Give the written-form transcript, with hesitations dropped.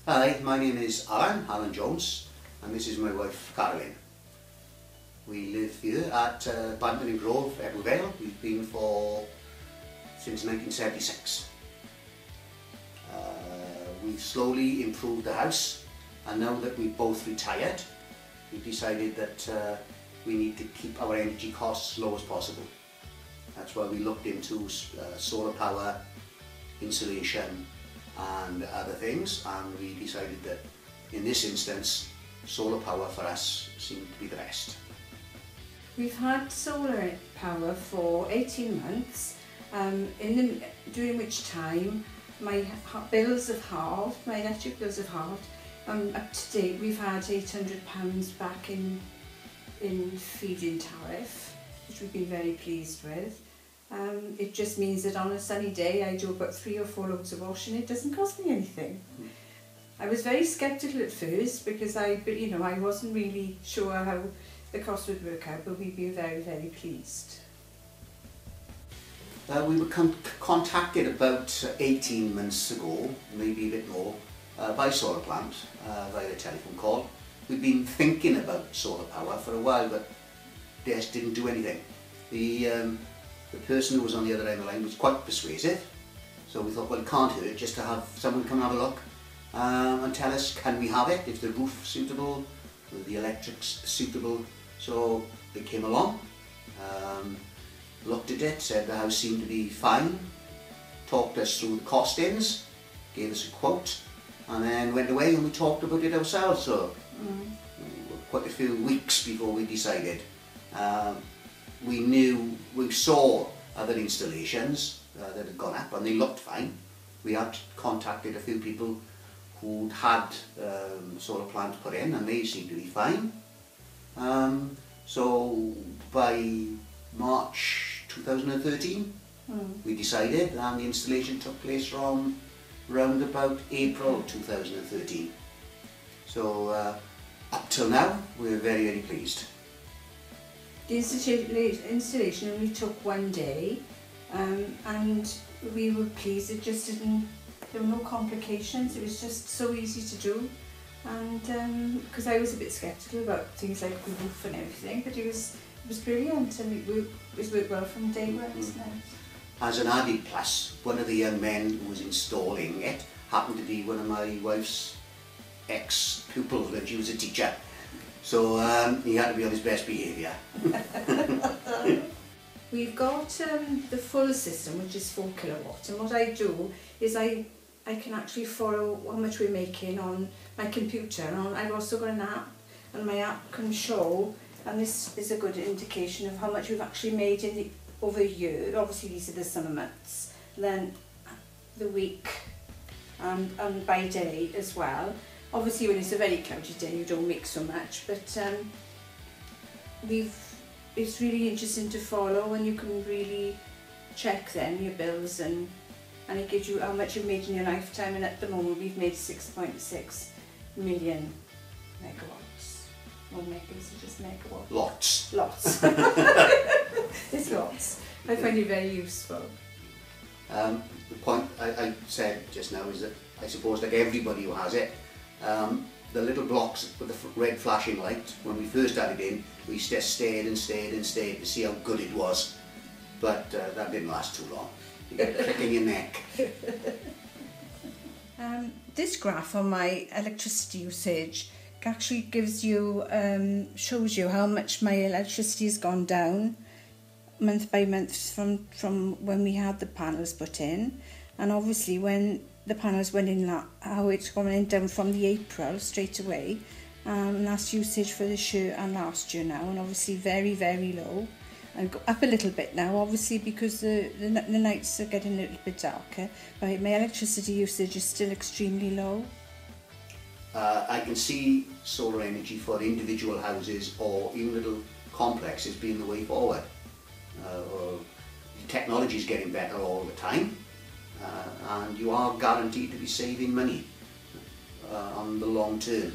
Hi, my name is Alan Jones, and this is my wife Carolyn. We live here at Badminton Grove, Ebbw Vale. We've been since 1976. We've slowly improved the house, and now that we've both retired, we've decided that we need to keep our energy costs low as possible. That's why we looked into solar power, insulation and other things, and we decided that in this instance solar power for us seemed to be the best. We've had solar power for 18 months, during which time my bills have halved, my electric bills have halved. Up to date we've had £800 back in feed-in tariff, which we've been very pleased with. It just means that on a sunny day I do about 3 or 4 loads of washing. It doesn't cost me anything. I was very sceptical at first because I wasn't really sure how the cost would work out, but we've been very, very pleased. We were contacted about 18 months ago, maybe a bit more, by Solar Plant via a telephone call. We'd been thinking about solar power for a while, but they just didn't do anything. The person who was on the other end of the line was quite persuasive, so we thought, well, it can't hurt just to have someone come and have a look and tell us, can we have it, if the roof's suitable, the electric's suitable. So they came along, looked at it, said the house seemed to be fine, talked us through the costings, gave us a quote, and then went away and we talked about it ourselves. So quite a few weeks before we decided. We saw other installations that had gone up and they looked fine. We had contacted a few people who'd had solar plants put in and they seemed to be fine. So by March 2013 we decided, and the installation took place from round about April 2013. So up till now we're very, very pleased. The installation only took 1 day, and we were pleased. It just there were no complications. It was just so easy to do, and because I was a bit sceptical about things like the roof and everything, but it was brilliant, and it worked well from day one, isn't it? As an added plus, one of the young men who was installing it happened to be one of my wife's ex-pupils when she was a teacher. So he had to be on his best behaviour. We've got the full system, which is 4 kilowatts, and what I do is I can actually follow how much we're making on my computer, and I've also got an app, and my app can show, and this is a good indication of how much we've actually made over the year. Obviously these are the summer months, then the week and by day as well. Obviously when it's a very cloudy day you don't make so much, but it's really interesting to follow, and you can really check then your bills, and it gives you how much you've made in your lifetime, and at the moment we've made 6.6 million megawatts. Not megas, it's just megawatts. Lots. Lots. It's lots. I find it very useful. The point I said just now is that I suppose like everybody who has it, the little blocks with the red flashing light, when we first had it in, we just stared and stared and stared to see how good it was, but that didn't last too long. You get a crick in your neck. This graph on my electricity usage actually gives you, shows you how much my electricity has gone down month by month from when we had the panels put in, and obviously when the panels went in, how it's gone down from the April straight away. That's usage for this year and last year now, and obviously very, very low, and go up a little bit now obviously because the nights are getting a little bit darker, but my electricity usage is still extremely low. I can see solar energy for individual houses or even little complexes being the way forward. Technology is getting better all the time, and you are guaranteed to be saving money on the long term.